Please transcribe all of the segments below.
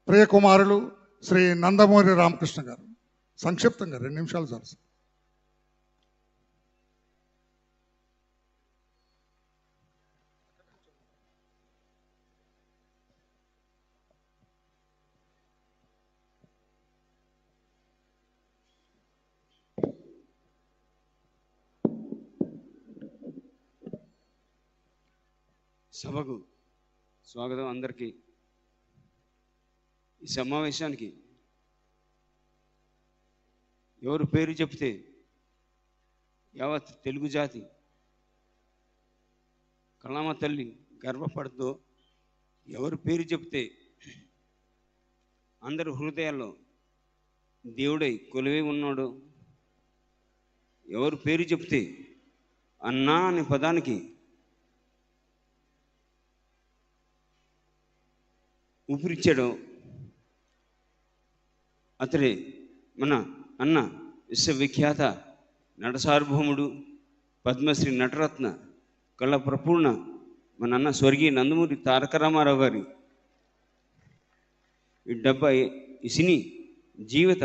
ప్రియకుమారులు శ్రీ నందమూరి రామకృష్ణ గారు సంక్షిప్తంగా 2 నిమిషాలు సార్. సభకు స్వాగతం. అందరికీ ఈ సమావేశానికి ఎవరు పేరు చెప్తే యావత్ తెలుగు జాతి కళామ తల్లి గర్వపడుతూ, ఎవరు పేరు చెప్తే అందరి హృదయాల్లో దేవుడై కొలువై ఉన్నాడు, ఎవరు పేరు చెప్తే అన్నా అనే పదానికి ఊపిరిచ్చాడో అతడే మన అన్న విశ్వవిఖ్యాత నటసార్వభౌముడు, పద్మశ్రీ నటరత్న, కళ ప్రపూర్ణ మన అన్న స్వర్గీయ నందమూరి తారక రామారావు గారి ఈ సినీ జీవిత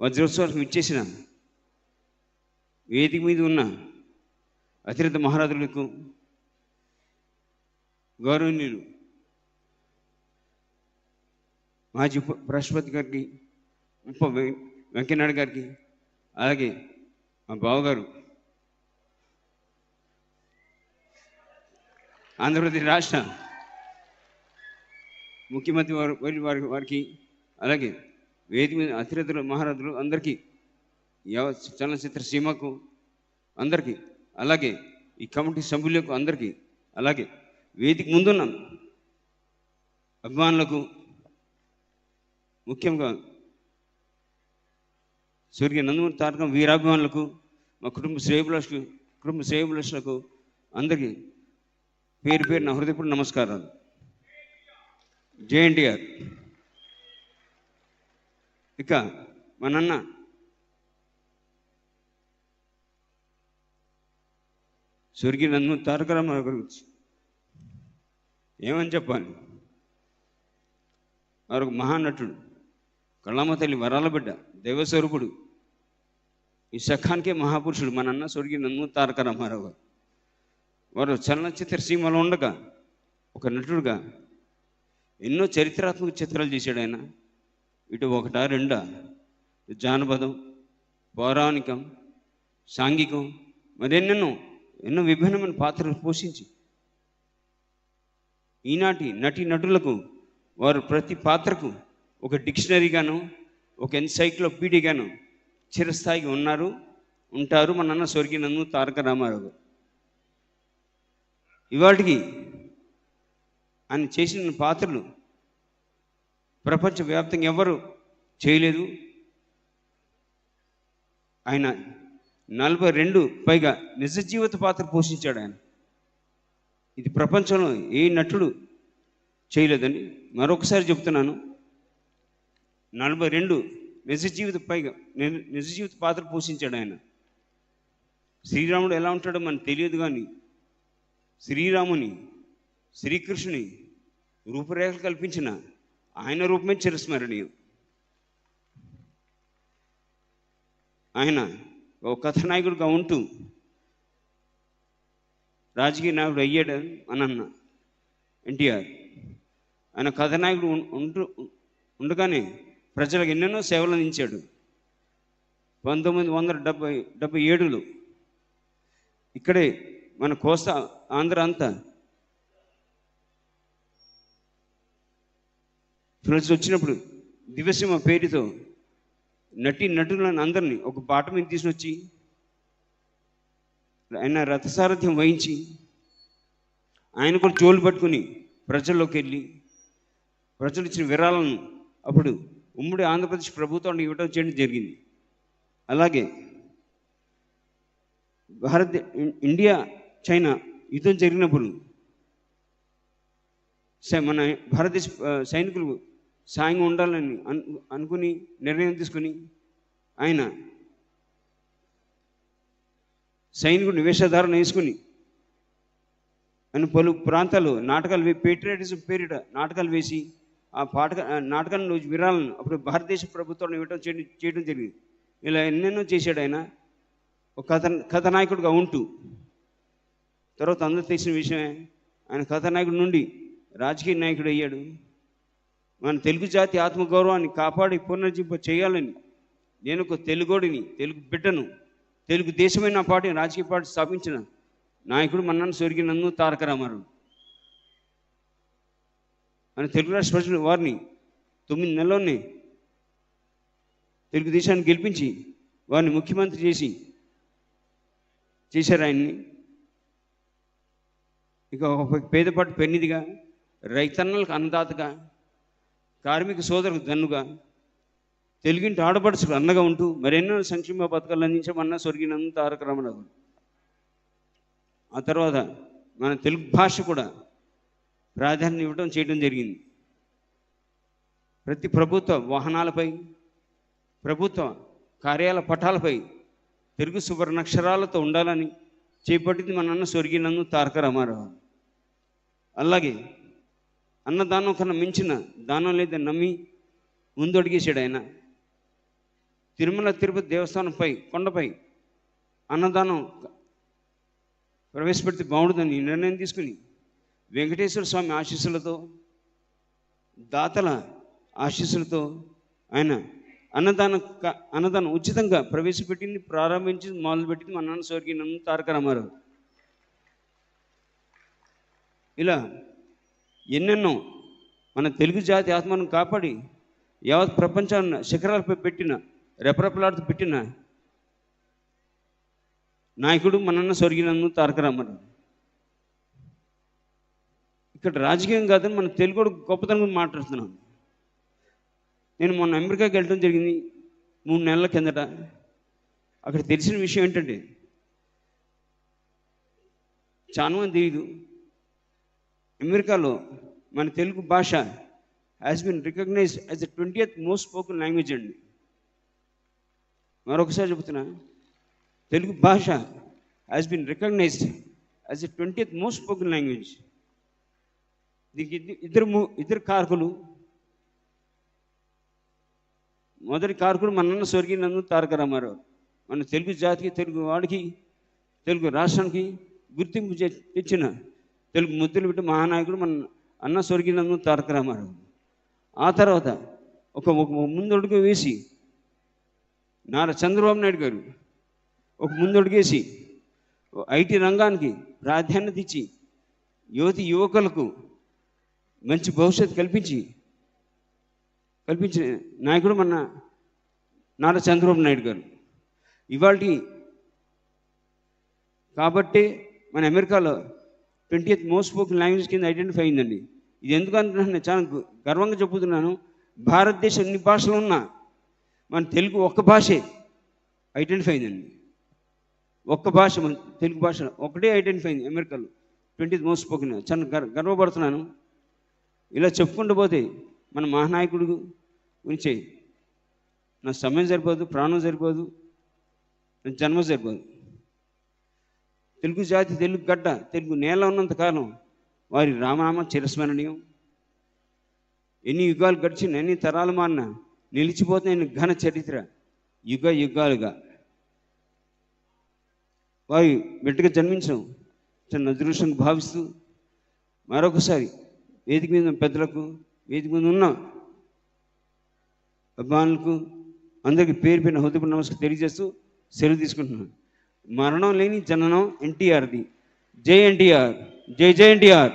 వజ్రోత్సవానికి ఇచ్చేసిన వేదిక మీద ఉన్న అతిరథ మహారాజులకు, గౌరవనీయులు మాజీ ఉపరాష్ట్రపతి గారికి, ఉప వెంకయ్యనాయుడు గారికి, అలాగే మా బావగారు ఆంధ్రప్రదేశ్ రాష్ట్ర ముఖ్యమంత్రి వారికి, అలాగే వేదిక మీద అతిరథులు మహారాజులు అందరికీ, చలనచిత్ర సీమకు అందరికీ, అలాగే ఈ కమిటీ సభ్యులకు అందరికీ, అలాగే వేదిక ముందున్న అభిమానులకు, ముఖ్యంగా స్వర్గీయ నందమూరి తారక వీరాభిమానులకు, మా కుటుంబ శ్రేయభిలాషులకు అందరికీ పేరు పేరు నా హృదయపూర్వక నమస్కారాలు. జేఎన్టీఆర్. ఇక మనన్న స్వర్గీయ నందమూరి తారక రామారావు గురించి ఏమని చెప్పాలి? వారు మహానటుడు, కళామ తల్లి వరాల బిడ్డ, దైవస్వరూపుడు, ఈ శఖానికే మహాపురుషుడు మన అన్న స్వర్గీయ నందమూరి తారక రామారావు గారు. వారు చలనచిత్ర సీమలో ఉండగా ఒక నటుడుగా ఎన్నో చరిత్రాత్మక చిత్రాలు చేశాడు ఆయన. ఇటు 1, 2 జానపదం, పౌరాణికం, సాంఘికం, ఎన్నో విభిన్నమైన పాత్రలు పోషించి ఈనాటి నటులకు వారు ప్రతి పాత్రకు ఒక డిక్షనరీగాను, ఒక ఎన్సైక్లోపీడియాగాను చిరస్థాయిగా ఉంటారు మన అన్న స్వర్గీయ నందమూరి తారక రామారావు గారు. ఇవాటికి ఆయన చేసిన పాత్రలు ప్రపంచవ్యాప్తంగా ఎవరు చేయలేదు. ఆయన 42 పైగా నిజ జీవిత పాత్ర పోషించాడు ఆయన. ఇది ప్రపంచంలో ఏ నటుడు చేయలేదని మరొకసారి చెప్తున్నాను. 42 నిజ జీవిత పాత్ర పోషించాడు ఆయన. శ్రీరాముడు ఎలా ఉంటాడో మనకు తెలియదు, కానీ శ్రీరాముని, శ్రీకృష్ణుని రూపురేఖలు కల్పించిన ఆయన రూపమే చిరస్మరణీయం. ఆయన ఒక కథానాయకుడిగా ఉంటూ రాజకీయ నాయకుడు అయ్యాడు అని అన్న ఎన్టీఆర్. ఆయన కథానాయకుడు ఉండగానే ప్రజలకు ఎన్నెన్నో సేవలు అందించాడు. 1977లో ఇక్కడే మన కోస్తా ఆంధ్ర అంతా ఫ్లడ్స్ వచ్చినప్పుడు దివ్యసీమ పేరుతో నటులను అందరినీ ఒక పాట మీద తీసుకొచ్చి ఆయన రథసారథ్యం వహించి ఆయన కూడా చోలు పట్టుకుని ప్రజల్లోకి వెళ్ళి ప్రజలు ఇచ్చిన విరాళాలను అప్పుడు ఉమ్మడి ఆంధ్రప్రదేశ్ ప్రభుత్వం ఇవ్వడం చేయడం జరిగింది. అలాగే ఇండియా చైనా యుద్ధం జరిగినప్పుడు మన భారతదేశ సైనికులు సాయంగా ఉండాలని అనుకుని నిర్ణయం తీసుకుని ఆయన సైనికుడిని వేషధారణ వేసుకుని ఆయన పలు ప్రాంతాలు నాటకాలు పేట్రియాటిజం పేరిట నాటకాలు వేసి ఆ నాటకాన్ని రోజు విరాళను అప్పుడు భారతదేశ ప్రభుత్వం ఇవ్వటం చేయడం జరిగింది. ఇలా ఎన్నెన్నో చేశాడు ఆయన ఒక కథానాయకుడిగా ఉంటూ. తర్వాత అందరూ తెలిసిన విషయమే, ఆయన కథానాయకుడి నుండి రాజకీయ నాయకుడు అయ్యాడు. మన తెలుగు జాతి ఆత్మగౌరవాన్ని కాపాడి పునరుజ్జీవింప చేయాలని నేను ఒక తెలుగోడిని, తెలుగు బిడ్డను, తెలుగు దేశమైన పార్టీ రాజకీయ పార్టీ స్థాపించిన నాయకుడు మన్నన స్వర్గీయ నందమూరి తారక రామారావు. మన తెలుగు రాష్ట్ర ప్రజలు వారిని 9 నెలల్లోనే తెలుగుదేశాన్ని గెలిపించి వారిని ముఖ్యమంత్రి చేశారు ఆయన్ని. ఇక ఒక పేదపాటి పెన్నిదిగా, రైతన్నలకు అన్నదాతగా, కార్మిక సోదరులకు దన్నుగా, తెలుగింటి ఆడపడుచుకు అన్నగా ఉంటూ మరెన్నో సంక్షేమ పథకాలు అందించమన్న స్వర్గీయ నందమూరి తారక రామారావు. ఆ తర్వాత మన తెలుగు భాష కూడా ప్రాధాన్యం ఇవ్వడం చేయడం జరిగింది. ప్రతి ప్రభుత్వ వాహనాలపై, ప్రభుత్వ కార్యాలయ పటాలపై తెలుగు సువర్ణాక్షరాలతో ఉండాలని చేపట్టింది మన అన్న స్వర్గీయ నందమూరి తారక రామారావు. అలాగే అన్నదానం కన్నా మించిన దానం లేదని నమ్మి ముందడుగేశాడు ఆయన. తిరుమల తిరుపతి దేవస్థానంపై కొండపై అన్నదానం ప్రవేశపెడితే బాగుంటుందని నిర్ణయం తీసుకుని వెంకటేశ్వర స్వామి ఆశీస్సులతో, దాతల ఆశీస్సులతో ఆయన అన్నదానం ఉచితంగా ప్రవేశపెట్టింది, ప్రారంభించి మొదలుపెట్టింది మన నాన్న స్వర్గీయ నందమూరి తారక రామారావు. ఇలా ఎన్నెన్నో మన తెలుగు జాతి ఆత్మను కాపాడి యావత్ ప్రపంచాన్ని శిఖరాలపై పెట్టిన, రెపరెపలాడుతూ పెట్టిన నాయకుడు మనన్న స్వర్గీయ నందమూరి తారక రామారావు. ఇక్కడ రాజకీయం కాదని మన తెలుగు గొప్పతనం గురించి మాట్లాడుతున్నాను. నేను మొన్న అమెరికాకి వెళ్ళడం జరిగింది 3 నెలల కిందట. అక్కడ తెలిసిన విషయం ఏంటంటే, చాలా మంది తెలియదు, అమెరికాలో మన తెలుగు భాష has been recognised as the 20th most spoken language అండి. మరొకసారి చెబుతున్నా, తెలుగు భాష has been recognised as the 20th most spoken language. దీనికి ఇద్దరు కారకులు. మొదటి కారకుడు మన స్వర్గీయ నందమూరి తారక రామారావు. మన తెలుగు జాతికి, తెలుగు వాడికి, తెలుగు రాష్ట్రానికి గుర్తింపు తెచ్చిన తెలుగు ముద్దులు పెట్టి మహానాయకుడు మన అన్న స్వర్గీయ నందమూరి తారక రామారావు. ఆ తర్వాత ఒక ముందడుగు వేసి నారా చంద్రబాబు నాయుడు గారు ఒక ముందడుగేసి ఐటీ రంగానికి ప్రాధాన్యత ఇచ్చి యువకులకు మంచి భవిష్యత్తు కల్పించిన నాయకుడు మన నారా చంద్రబాబు నాయుడు గారు. ఇవాళ కాబట్టి మన అమెరికాలో 20th మోస్ట్ స్పోకెన్ లాంగ్వేజ్ కింద ఐడెంటిఫై అయిందండి. ఇది ఎందుకంటే నేను చాలా గర్వంగా చెప్పుతున్నాను. భారతదేశం ఎన్ని భాషలు ఉన్నా మన తెలుగు ఒక్క భాషే ఐడెంటిఫై అయిందండి. ఒక్క భాష, మన తెలుగు భాష ఒకటే ఐడెంటిఫై అయింది అమెరికాలో 20th మోస్ట్ స్పోకెన్. చాలా గర్వపడుతున్నాను. ఇలా చెప్పుకుంటూ పోతే మన మహానాయకుడు గురించి నా సమయం సరిపోదు, ప్రాణం సరిపోదు, నా జన్మ సరిపోదు. తెలుగు జాతి, తెలుగు గడ్డ, తెలుగు నేల ఉన్నంతకాలం వారి రామనామ చిరస్మరణీయం. ఎన్ని యుగాలు గడిచిన, ఎన్ని తరాలు మారినా నిలిచిపోతున్న ఘన చరిత్ర యుగాలుగా. వారి బిడ్డగా జన్మించడం చిన్న అదృష్టం భావిస్తూ మరొకసారి వేదిక మీద పెద్దలకు, వేదిక మీద ఉన్న అభిమానులకు అందరికీ పేరు పైన హృదయపూర్వక నమస్కారం తెలియజేస్తూ సెలవు తీసుకుంటున్నాను. మరణం లేని జననం ఎన్టీఆర్ది. జై ఎన్టీఆర్, జై జై ఎన్టీఆర్.